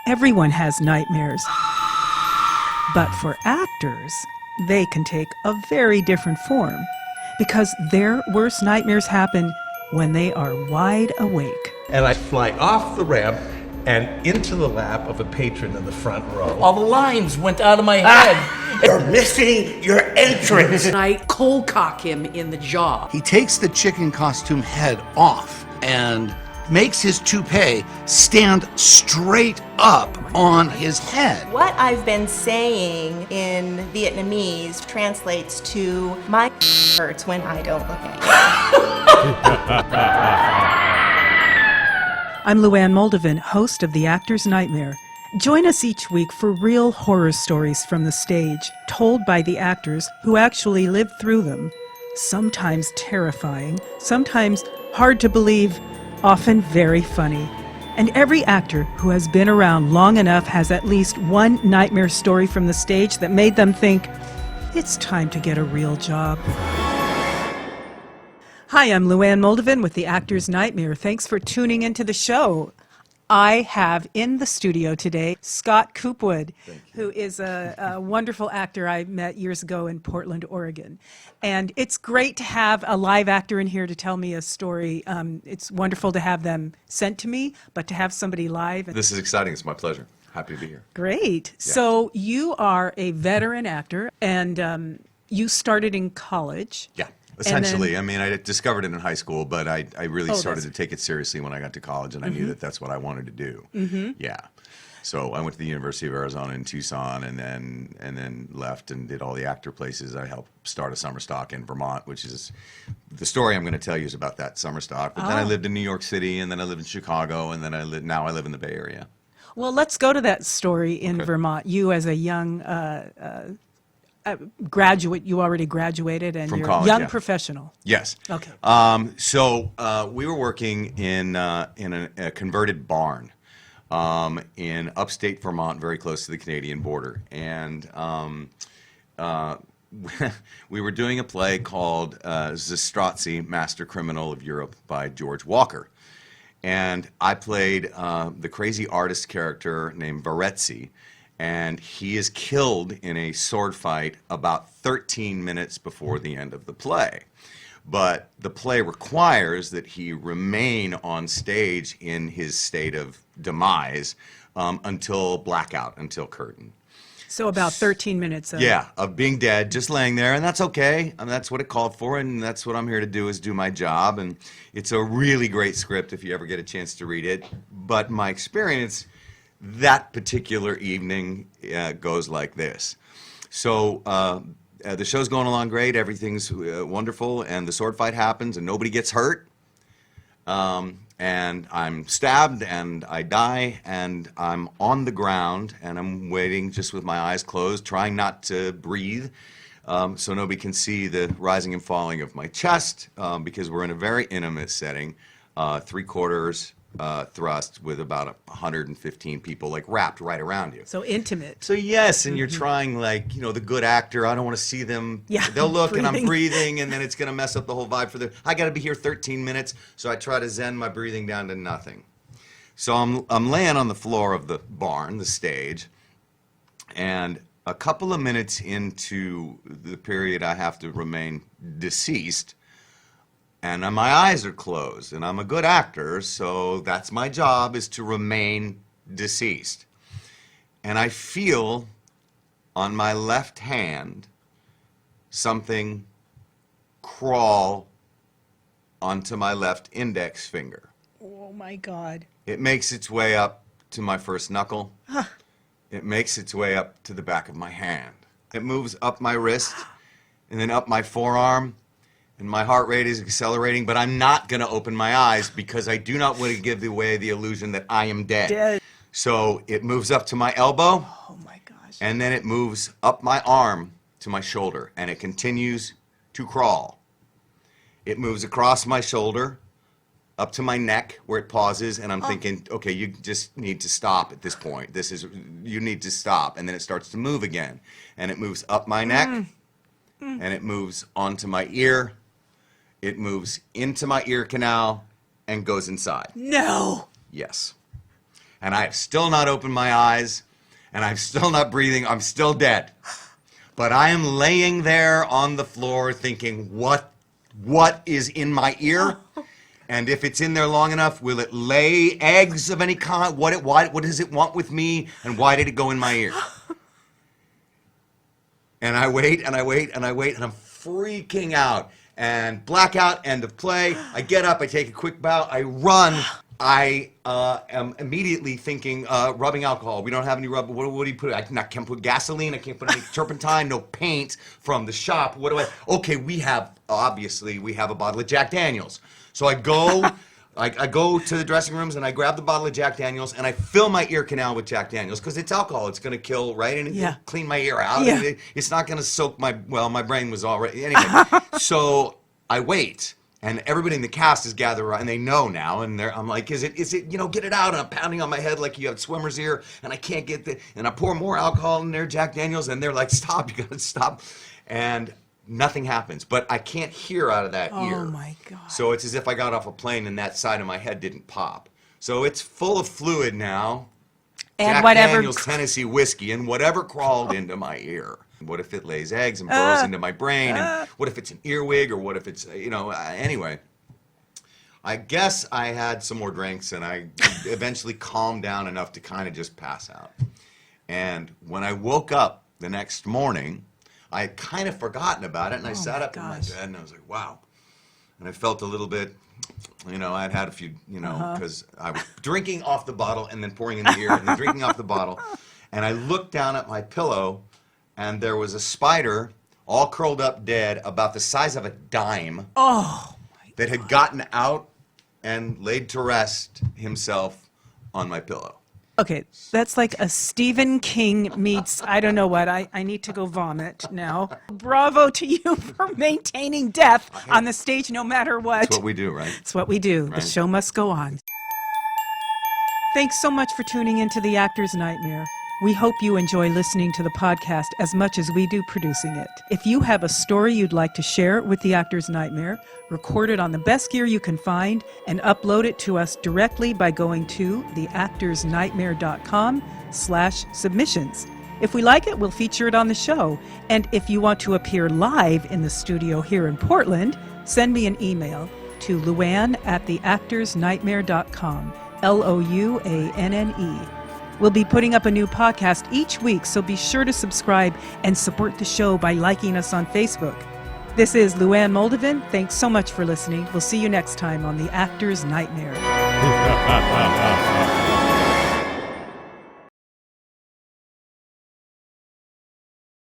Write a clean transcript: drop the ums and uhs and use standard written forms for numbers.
Everyone has nightmares. But for actors, they can take a very different form because their worst nightmares happen when they are wide awake. And I fly off the ramp and into the lap of a patron in the front row. All the lines went out of my head. You're missing your entrance. And I cold cock him in the jaw. He takes the chicken costume head off and makes his toupee stand straight up on his head. What I've been saying in Vietnamese translates to my hurts when I don't look at you. I'm Luann Moldovan, host of The Actor's Nightmare. Join us each week for real horror stories from the stage, told by the actors who actually lived through them. Sometimes terrifying, sometimes hard to believe, often very funny. And every actor who has been around long enough has at least one nightmare story from the stage that made them think, it's time to get a real job. Hi, I'm Luann Moldovan with The Actor's Nightmare. Thanks for tuning into the show. I have in the studio today Scott Coopwood, who is a wonderful actor I met years ago in Portland, Oregon. And it's great to have a live actor in here to tell me a story. It's wonderful to have them sent to me, but to have somebody live. This is exciting. It's my pleasure. Happy to be here. Great. Yeah. So you are a veteran actor, and you started in college. Yeah. Essentially, I mean, I discovered it in high school, but I really started to take it seriously when I got to college, and I knew that that's what I wanted to do. Yeah. So I went to the University of Arizona in Tucson, and then left and did all the actor places. I helped start a summer stock in Vermont, which is the story I'm going to tell you is about that summer stock. But then I lived in New York City, and then I lived in Chicago, and then now I live in the Bay Area. Well, let's go to that story in Vermont. You as a young graduate, you already graduated, and From you're college, a young yeah. professional. Yes. Okay. So we were working in a converted barn in upstate Vermont, very close to the Canadian border, and we were doing a play called Zastrozzi, Master Criminal of Europe by George Walker. And I played the crazy artist character named Varezzi, and he is killed in a sword fight about 13 minutes before the end of the play. But the play requires that he remain on stage in his state of demise until blackout, until curtain. So about 13 minutes of... Yeah, of being dead, just laying there, and that's okay. And that's what it called for, and that's what I'm here to do, is do my job. And it's a really great script if you ever get a chance to read it. But my experience that particular evening goes like this. So the show's going along great, everything's wonderful, and the sword fight happens, and nobody gets hurt. And I'm stabbed, and I die, and I'm on the ground, and I'm waiting just with my eyes closed, trying not to breathe, so nobody can see the rising and falling of my chest, because we're in a very intimate setting, 3/4 thrust with about 115 people, like, wrapped right around you. So intimate. So yes, and you're trying, like, you know, the good actor, I don't want to see them. Yeah, They'll look and I'm breathing. breathing, and then it's going to mess up the whole vibe for the, I got to be here 13 minutes, so I try to zen my breathing down to nothing. So I'm laying on the floor of the barn, the stage, and a couple of minutes into the period I have to remain deceased, and my eyes are closed, and I'm a good actor, so that's my job, is to remain deceased. And I feel on my left hand something crawl onto my left index finger. Oh, my God. It makes its way up to my first knuckle. It makes its way up to the back of my hand. It moves up my wrist and then up my forearm. And my heart rate is accelerating, but I'm not going to open my eyes because I do not want to give away the illusion that I am dead. Dead. So it moves up to my elbow, Oh, my gosh. and then it moves up my arm to my shoulder, and it continues to crawl. It moves across my shoulder, up to my neck, where it pauses, and I'm thinking, okay, you just need to stop at this point. You need to stop. And then it starts to move again, and it moves up my neck, and it moves onto my ear. It moves into my ear canal and goes inside. No. Yes. and I have still not opened my eyes, and I'm still not breathing. I'm still dead. But I am laying there on the floor thinking, what is in my ear? And if it's in there long enough, will it lay eggs of any kind? What does it want with me? And why did it go in my ear? And I wait, and I wait, and I wait, and I'm freaking out. And blackout, end of play. I get up, I take a quick bow, I run. I am immediately thinking, rubbing alcohol. We don't have any rub. What do you put? I can't put gasoline. I can't put any turpentine. No paint from the shop. What do I? Okay, we have a bottle of Jack Daniels. So I go, I go to the dressing rooms and I grab the bottle of Jack Daniels and I fill my ear canal with Jack Daniels because it's alcohol. It's going to kill, right? And it'll clean my ear out. Yeah. And it's not going to soak my brain was already, anyway. So I wait. And everybody in the cast is gathered around, and they know now. And I'm like, is it, get it out. And I'm pounding on my head like you have swimmer's ear, and I can't get the, and I pour more alcohol in there, Jack Daniels, and they're like, stop, you gotta stop. And nothing happens, but I can't hear out of that ear. Oh my God. So it's as if I got off a plane and that side of my head didn't pop. So it's full of fluid now. And Jack whatever Daniels Tennessee whiskey, and whatever crawled into my ear. What if it lays eggs and burrows into my brain? And what if it's an earwig, or what if it's, anyway. I guess I had some more drinks, and I eventually calmed down enough to kind of just pass out. And when I woke up the next morning, I had kind of forgotten about it, and I sat up in my bed, and I was like, wow. And I felt a little bit, I'd had a few, because I was drinking off the bottle and then pouring in the ear and then drinking off the bottle. And I looked down at my pillow, and there was a spider all curled up dead about the size of a dime that had gotten out and laid to rest himself on my pillow. Okay, that's like a Stephen King meets, I don't know what, I need to go vomit now. Bravo to you for maintaining death on the stage no matter what. That's what we do, right? It's what we do. Right. The show must go on. Thanks so much for tuning into The Actor's Nightmare. We hope you enjoy listening to the podcast as much as we do producing it. If you have a story you'd like to share with The Actor's Nightmare, record it on the best gear you can find and upload it to us directly by going to theactorsnightmare.com/submissions. If we like it, we'll feature it on the show. And if you want to appear live in the studio here in Portland, send me an email to luann@theactorsnightmare.com, LOUANNE. We'll be putting up a new podcast each week, so be sure to subscribe and support the show by liking us on Facebook. This is Luann Moldovan. Thanks so much for listening. We'll see you next time on The Actor's Nightmare.